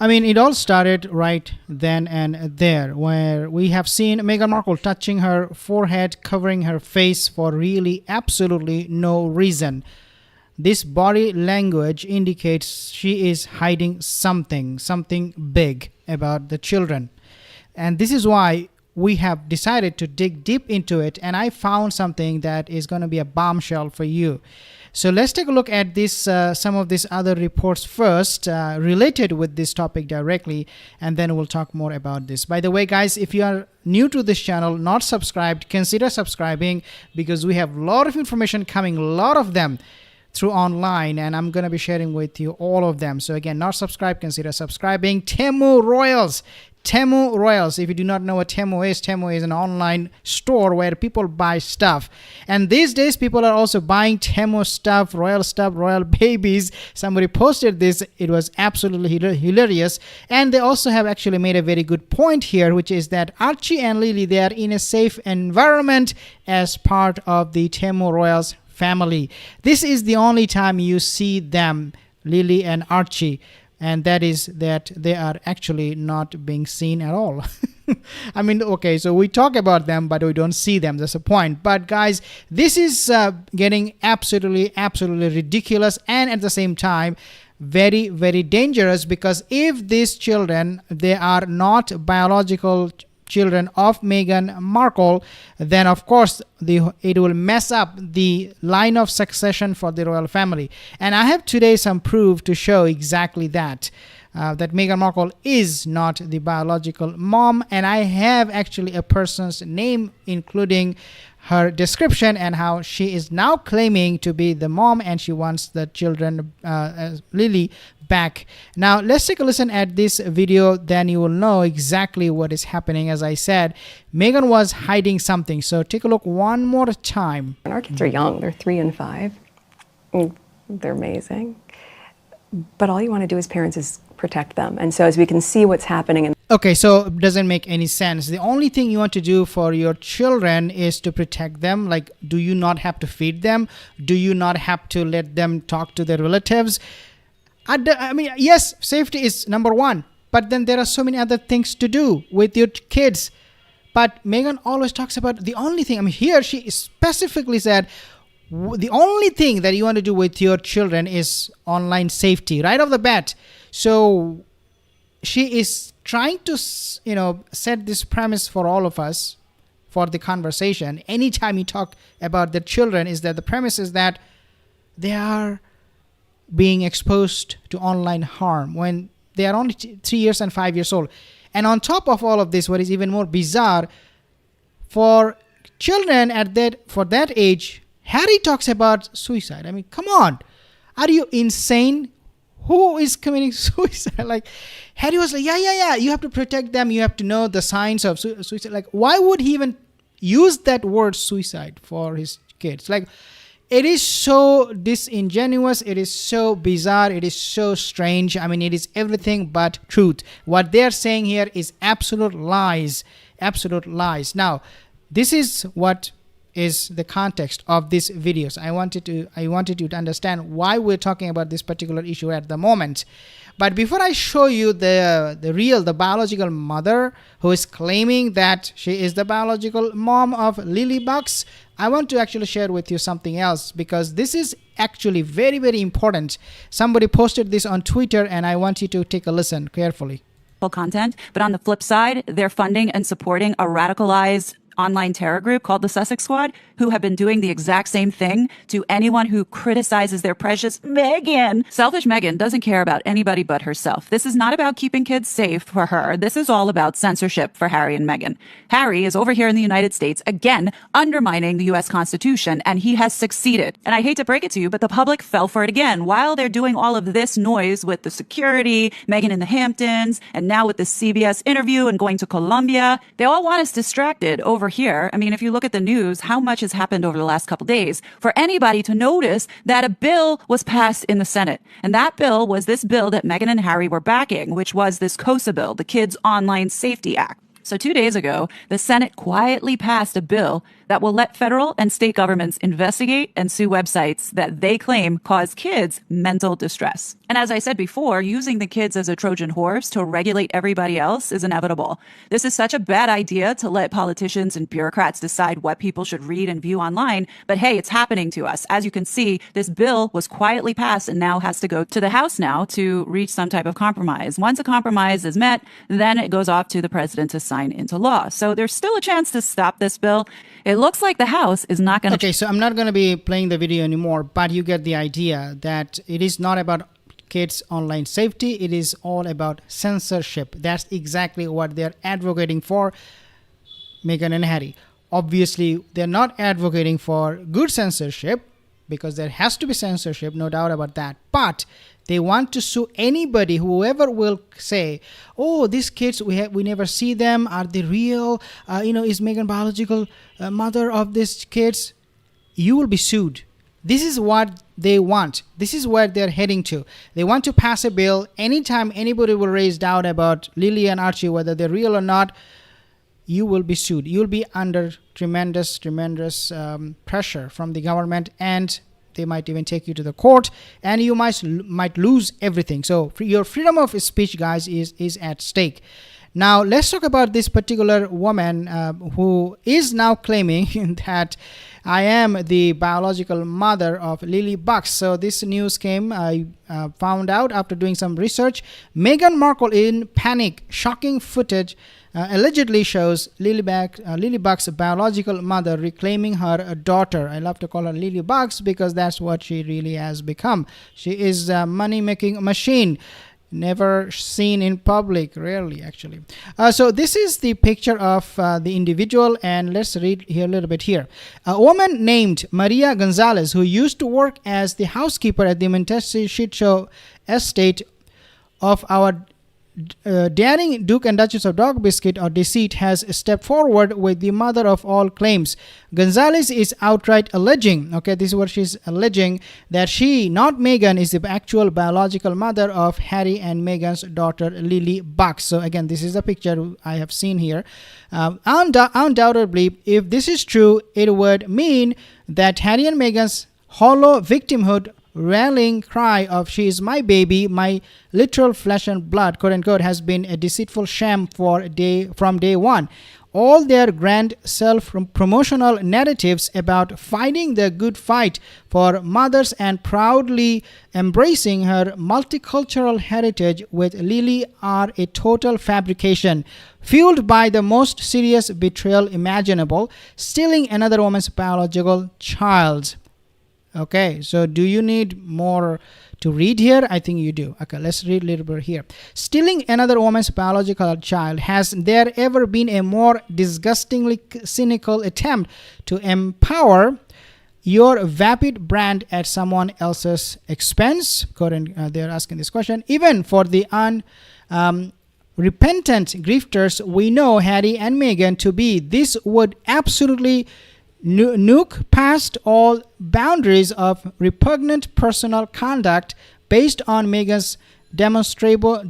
I mean, it all started right then and there, where we have seen Meghan Markle touching her forehead, covering her face for really absolutely no reason. This body language indicates she is hiding something big about the children. And this is why we have decided to dig deep into it, and I found something that is going to be a bombshell for you. So let's take a look at this, some of these other reports first, related with this topic directly, and then we'll talk more about this. By the way, guys, if you are new to this channel, not subscribed, consider subscribing, because we have a lot of information coming, a lot of them through online, and I'm going to be sharing with you all of them. So again, not subscribed, consider subscribing. Temu Royals. If you do not know what Temu is an online store where people buy stuff. And these days, people are also buying Temu stuff, royal babies. Somebody posted this. It was absolutely hilarious. And they also have actually made a very good point here, which is that Archie and Lily, they are in a safe environment as part of the Temu Royals family. This is the only time you see them, Lily and Archie, and that is that they are actually not being seen at all. I mean, okay, so we talk about them, but we don't see them. That's the point. But guys, this is getting absolutely ridiculous, and at the same time, very, very dangerous, because if these children, they are not biological children of Meghan Markle, then of course it will mess up the line of succession for the royal family. And I have today some proof to show exactly that Meghan Markle is not the biological mom, and I have actually a person's name, including her description and how she is now claiming to be the mom, and she wants the children, Lily, back. Now let's take a listen at this video, then you will know exactly what is happening. As I said, Meghan was hiding something, so take a look one more time. And our kids are young, they're 3 and 5. They're amazing. But all you want to do as parents is protect them. And so as we can see what's happening. Okay, so it doesn't make any sense. The only thing you want to do for your children is to protect them. Like, do you not have to feed them? Do you not have to let them talk to their relatives? I mean, yes, safety is number one, but then there are so many other things to do with your kids. But Meghan always talks about the only thing, I mean, here she specifically said, the only thing that you want to do with your children is online safety, right off the bat. So she is trying to, set this premise for all of us for the conversation. Anytime you talk about the children, is that the premise is that they are being exposed to online harm when they are only 3 years and 5 years old. And on top of all of this, what is even more bizarre, for children for that age, Harry talks about suicide. I mean, come on. Are you insane? Who is committing suicide? Like, Harry was like, yeah, you have to protect them. You have to know the signs of suicide. Like, why would he even use that word suicide for his kids? Like, it is so disingenuous. It is so bizarre. It is so strange. I mean, it is everything but truth. What they're saying here is absolute lies. Absolute lies. Now, this is what is the context of this video. So I wanted you to understand why we're talking about this particular issue at the moment. But before I show you the biological mother who is claiming that she is the biological mom of Lilibet, I want to actually share with you something else, because this is actually very, very important. Somebody posted this on Twitter, and I want you to take a listen carefully. Content, but on the flip side, they're funding and supporting a radicalized online terror group called the Sussex Squad, who have been doing the exact same thing to anyone who criticizes their precious Meghan. Selfish Meghan doesn't care about anybody but herself. This is not about keeping kids safe for her. This is all about censorship for Harry and Meghan. Harry is over here in the United States, again, undermining the U.S. Constitution, and he has succeeded. And I hate to break it to you, but the public fell for it again. While they're doing all of this noise with the security, Meghan in the Hamptons, and now with the CBS interview and going to Colombia, they all want us distracted over here. I mean, if you look at the news, how much has happened over the last couple days for anybody to notice that a bill was passed in the Senate. And that bill was this bill that Meghan and Harry were backing, which was this COSA bill, the Kids Online Safety Act. So 2 days ago, the Senate quietly passed a bill that will let federal and state governments investigate and sue websites that they claim cause kids mental distress. And as I said before, using the kids as a Trojan horse to regulate everybody else is inevitable. This is such a bad idea to let politicians and bureaucrats decide what people should read and view online. But hey, it's happening to us. As you can see, this bill was quietly passed and now has to go to the House now to reach some type of compromise. Once a compromise is met, then it goes off to the president to sign into law. So there's still a chance to stop this bill. It looks like the House is not going to. Okay, so I'm not going to be playing the video anymore, but you get the idea that it is not about kids' online safety. It is all about censorship. That's exactly what they're advocating for, Meghan and Harry. Obviously, they're not advocating for good censorship because there has to be censorship, no doubt about that. But they want to sue anybody, whoever will say, oh, these kids, we never see them. Are they real? Is Meghan biological mother of these kids? You will be sued. This is what they want. This is where they're heading to. They want to pass a bill. Anytime anybody will raise doubt about Lily and Archie, whether they're real or not, you will be sued. You'll be under tremendous pressure from the government, and they might even take you to the court, and you might lose everything. So your freedom of speech, guys, is at stake. Now, let's talk about this particular woman who is now claiming that I am the biological mother of Lilibet. So this news came, I found out after doing some research. Meghan Markle in panic. Shocking footage allegedly shows Lilibet's biological mother reclaiming her daughter. I love to call her Lilibet because that's what she really has become. She is a money-making machine. Never seen in public, rarely actually. So this is the picture of the individual, and let's read here a little bit here. A woman named Maria Gonzalez, who used to work as the housekeeper at the Montecito estate of our daring Duke and Duchess of Dog Biscuit, or Deceit, has stepped forward with the mother of all claims. Gonzalez is outright alleging, okay, this is what she's alleging, that she, not Meghan, is the actual biological mother of Harry and Meghan's daughter Lilibet. So again, this is the picture I have seen here. Undoubtedly, if this is true, it would mean that Harry and Meghan's hollow victimhood rallying cry of "she is my baby, my literal flesh and blood," quote unquote, has been a deceitful sham from day one. All their grand self-promotional narratives about fighting the good fight for mothers and proudly embracing her multicultural heritage with Lily are a total fabrication, fueled by the most serious betrayal imaginable, stealing another woman's biological child. Okay, so do you need more to read here? I think you do. Okay, let's read a little bit here. Stealing another woman's biological child. Has there ever been a more disgustingly cynical attempt to empower your vapid brand at someone else's expense? They're asking this question. Even for the repentant grifters we know Harry and Meghan to be, this would absolutely nuke past all boundaries of repugnant personal conduct based on Meghan's demonstrable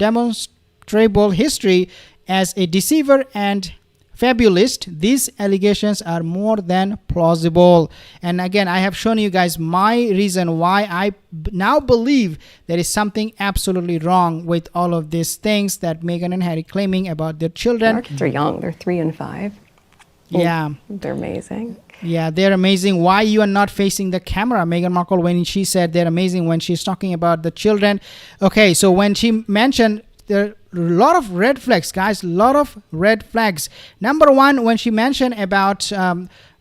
history as a deceiver and fabulist. These allegations are more than plausible. And again, I have shown you guys my reason why I now believe there is something absolutely wrong with all of these things that Meghan and Harry claiming about their children. Our kids are young. They're 3 and 5. Yeah. They're amazing. Yeah, they're amazing. Why you are not facing the camera, Meghan Markle, when she said they're amazing when she's talking about the children? Okay, so when she mentioned, there are a lot of red flags, guys, a lot of red flags. Number one, when she mentioned about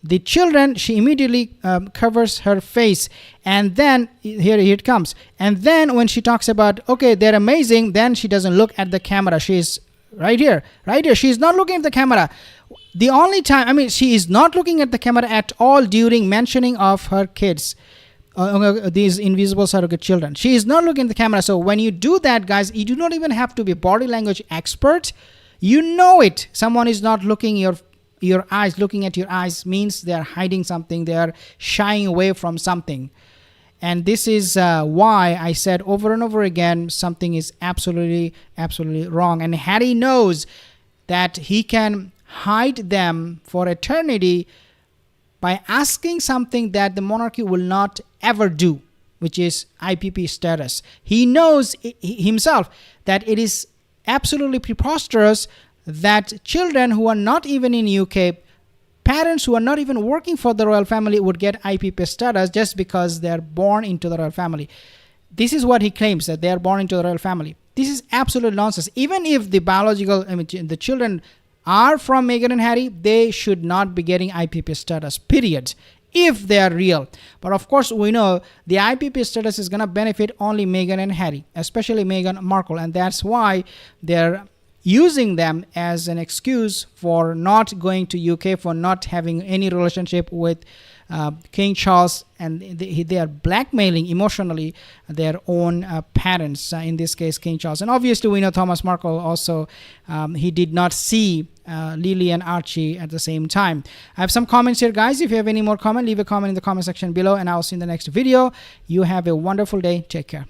the children, she immediately covers her face. And then, here it comes. And then when she talks about, okay, they're amazing, then she doesn't look at the camera. She's right here. She's not looking at the camera. The only time, she is not looking at the camera at all during mentioning of her kids, these invisible surrogate children. She is not looking at the camera. So when you do that, guys, you do not even have to be a body language expert. You know it. Someone is not looking your eyes. Looking at your eyes means they are hiding something. They are shying away from something. And this is why I said over and over again, something is absolutely wrong. And Harry knows that he can hide them for eternity by asking something that the monarchy will not ever do, which is IPP status. He knows himself that it is absolutely preposterous that children who are not even in UK, parents who are not even working for the royal family, would get IPP status just because they are born into the royal family. This is what he claims, that they are born into the royal family. This is absolute nonsense. Even if the the children are from Meghan and Harry, they should not be getting IPP status, period, if they are real. But of course, we know the IPP status is going to benefit only Meghan and Harry, especially Meghan Markle, and that's why they're using them as an excuse for not going to UK, for not having any relationship with King Charles, and they are blackmailing emotionally their own parents, in this case King Charles. And obviously we know Thomas Markle also, he did not see Lily and Archie at the same time. I have some comments here, guys. If you have any more comment, leave a comment in the comment section below, and I'll see you in the next video. You have a wonderful day. Take care.